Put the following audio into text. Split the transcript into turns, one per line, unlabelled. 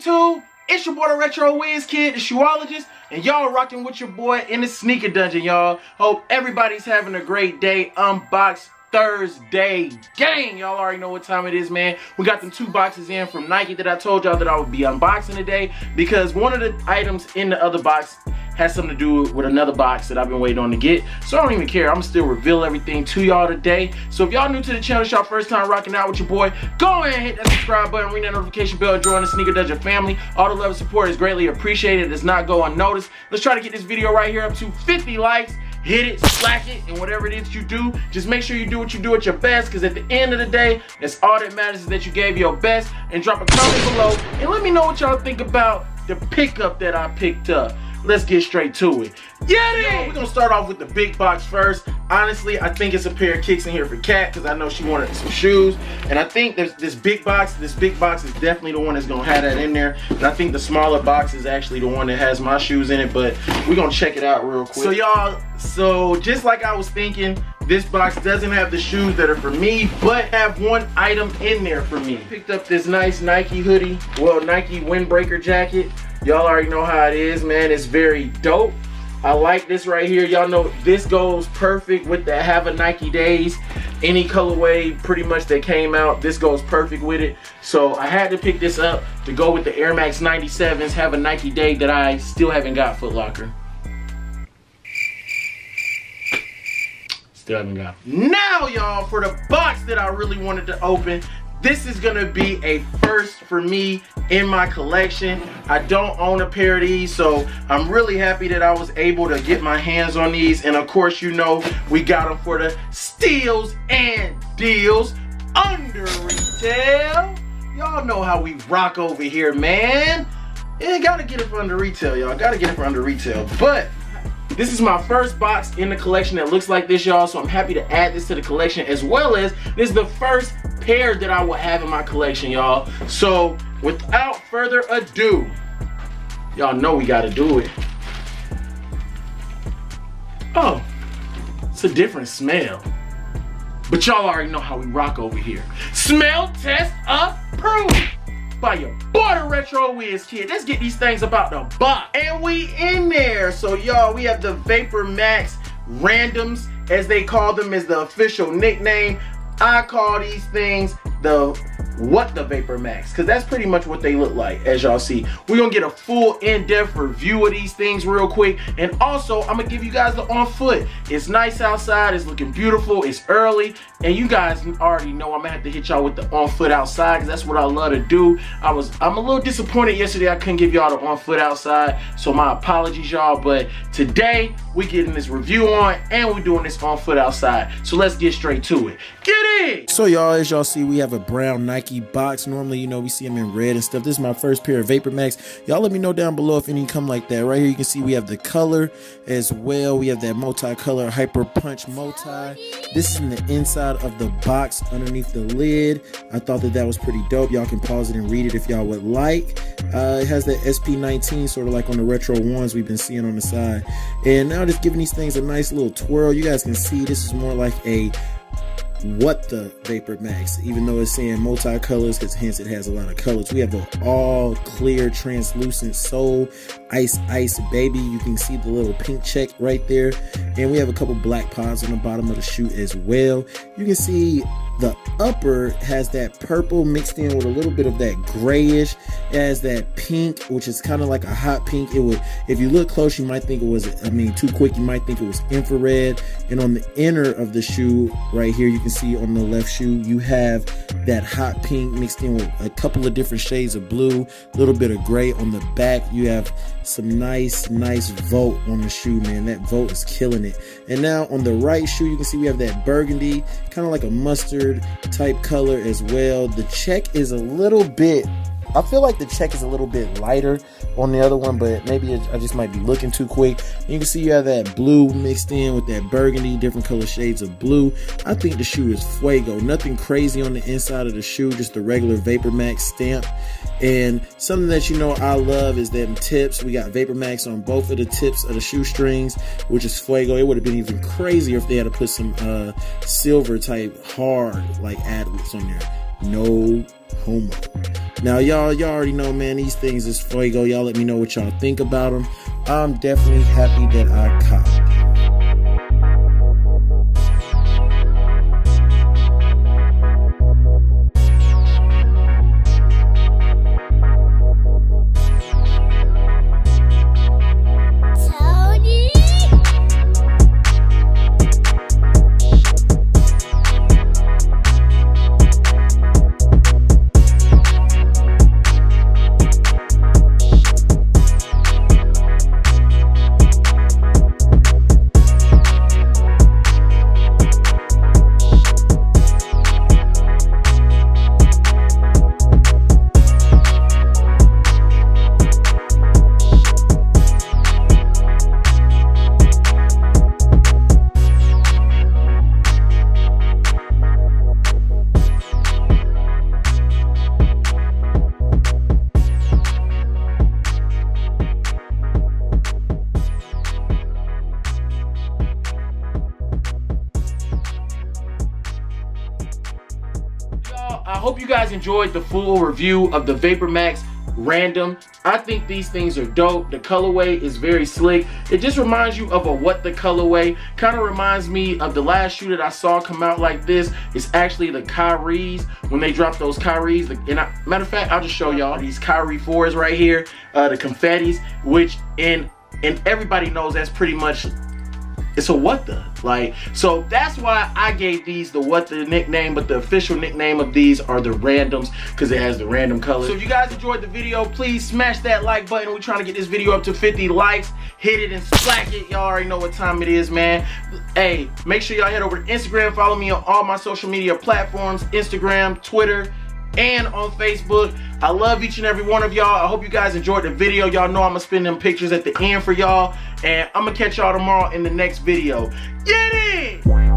YouTube? It's your boy, the Retro Wiz Kid, the shoeologist, and y'all rocking with your boy in the sneaker dungeon, y'all. Hope everybody's having a great day. Unbox Thursday gang. Y'all already know what time it is, man. We got them 2 boxes in from Nike that I told y'all that I would be unboxing today, because one of the items in the other box has something to do with another box that I've been waiting on to get. So I don't even care. I'm gonna still reveal everything to y'all today. So if y'all new to the channel, it's y'all first time rocking out with your boy, go ahead and hit that subscribe button, ring that notification bell, and join the Sneaker Dungeon family. All the love and support is greatly appreciated. It does not go unnoticed. Let's try to get this video right here up to 50 likes. Hit it, slack it, and whatever it is you do, just make sure you do what you do at your best, because at the end of the day, that's all that matters, is that you gave your best. And drop a comment below and let me know what y'all think about the pickup that I picked up. Let's get straight to it. Yeah, we're gonna start off with the big box first. Honestly, I think it's a pair of kicks in here for Kat, because I know she wanted some shoes. And I think there's this big box is definitely the one that's gonna have that in there. And I think the smaller box is actually the one that has my shoes in it, but we're gonna check it out real quick. So y'all, just like I was thinking, this box doesn't have the shoes that are for me, but have one item in there for me. Picked up this nice Nike hoodie, well, Nike windbreaker jacket. Y'all already know how it is, man. It's very dope. I like this right here. Y'all know this goes perfect with the Have a Nike Days. Any colorway pretty much that came out, this goes perfect with it. So I had to pick this up to go with the Air Max 97s Have a Nike Day that I still haven't got Foot Locker. Still haven't got. Now, y'all, for the box that I really wanted to open, this is gonna be a first for me in my collection. I don't own a pair of these, so I'm really happy that I was able to get my hands on these. And of course, you know, we got them for the steals and deals under retail. Y'all know how we rock over here, man. You gotta get it for under retail, y'all. Gotta get it for under retail. But this is my first box in the collection that looks like this, y'all, so I'm happy to add this to the collection, as well as this is the first pair that I will have in my collection, y'all. So without further ado, y'all know we gotta do it. Oh, it's a different smell, but y'all already know how we rock over here. Smell test approved by your boy, the Retro Wiz Kid. Let's get these things about the box. And we in there. So y'all, we have the Vapormax randoms, as they call them, as the official nickname. I call these things the Vapormax, because that's pretty much what they look like. As y'all see, we're gonna get a full in-depth review of these things real quick, and also I'm gonna give you guys the on foot. It's nice outside, it's looking beautiful, it's early, and you guys already know I'm gonna have to hit y'all with the on foot outside, because that's what I love to do. I'm a little disappointed yesterday I couldn't give y'all the on foot outside, so my apologies, y'all. But today we getting this review on, and we're doing this on foot outside. So let's get straight to it. Get it! So y'all, as y'all see, we have a brown Nike box. Normally, you know, we see them in red and stuff. This is my first pair of Vapormax. Y'all let me know down below if any come like that. Right here you can see we have the color as well. We have that multi-color Hyper Punch multi. This is in the inside of the box underneath the lid. I thought that was pretty dope. Y'all can pause it and read it if y'all would like. It has that SP19, sort of like on the retro ones we've been seeing on the side. And now just giving these things a nice little twirl. You guys can see this is more like a What the Vapormax, even though it's saying multi-colors, because hence it has a lot of colors. We have an all clear translucent sole, ice baby. You can see the little pink check right there, and we have a couple black pods on the bottom of the shoe as well. You can see the upper has that purple mixed in with a little bit of that grayish. It has that pink, which is kind of like a hot pink. It would, if you look close, you might think it was, too quick, you might think it was infrared. And on the inner of the shoe right here, you can see on the left shoe, you have that hot pink mixed in with a couple of different shades of blue, a little bit of gray. On the back, you have some nice Volt on the shoe, man. That Volt is killing it. And now on the right shoe, you can see we have that burgundy, kind of like a mustard type color as well. The check is a little bit, I feel like the check is a little bit lighter on the other one, but maybe I just might be looking too quick. And you can see you have that blue mixed in with that burgundy, different color shades of blue. I think the shoe is fuego. Nothing crazy on the inside of the shoe, just the regular Vapormax stamp. And something that you know I love is them tips. We got Vapormax on both of the tips of the shoestrings, which is fuego. It would have been even crazier if they had to put some silver type hard like adlets on there. No homo.
Now, y'all already know, man, these things is fuego. Y'all let me know what y'all think about them. I'm definitely happy that I copped.
I hope you guys enjoyed the full review of the Vapormax Random. I think these things are dope. The colorway is very slick. It just reminds you of a What the colorway. Kind of reminds me of the last shoe that I saw come out like this. It's actually the Kyries, when they dropped those Kyries. Matter of fact, I'll just show y'all these Kyrie 4s right here, the confettis, which and everybody knows that's pretty much, it's a what the, like, so that's why I gave these the what the nickname, but the official nickname of these are the randoms because it has the random colors. So if you guys enjoyed the video, please smash that like button. We're trying to get this video up to 50 likes. Hit it and slack it. Y'all already know what time it is, man. Hey, make sure y'all head over to Instagram. Follow me on all my social media platforms, Instagram, Twitter, and on Facebook. I love each and every one of y'all. I hope you guys enjoyed the video. Y'all know I'm gonna spin them pictures at the end for y'all, and I'm gonna catch y'all tomorrow in the next video. Get it!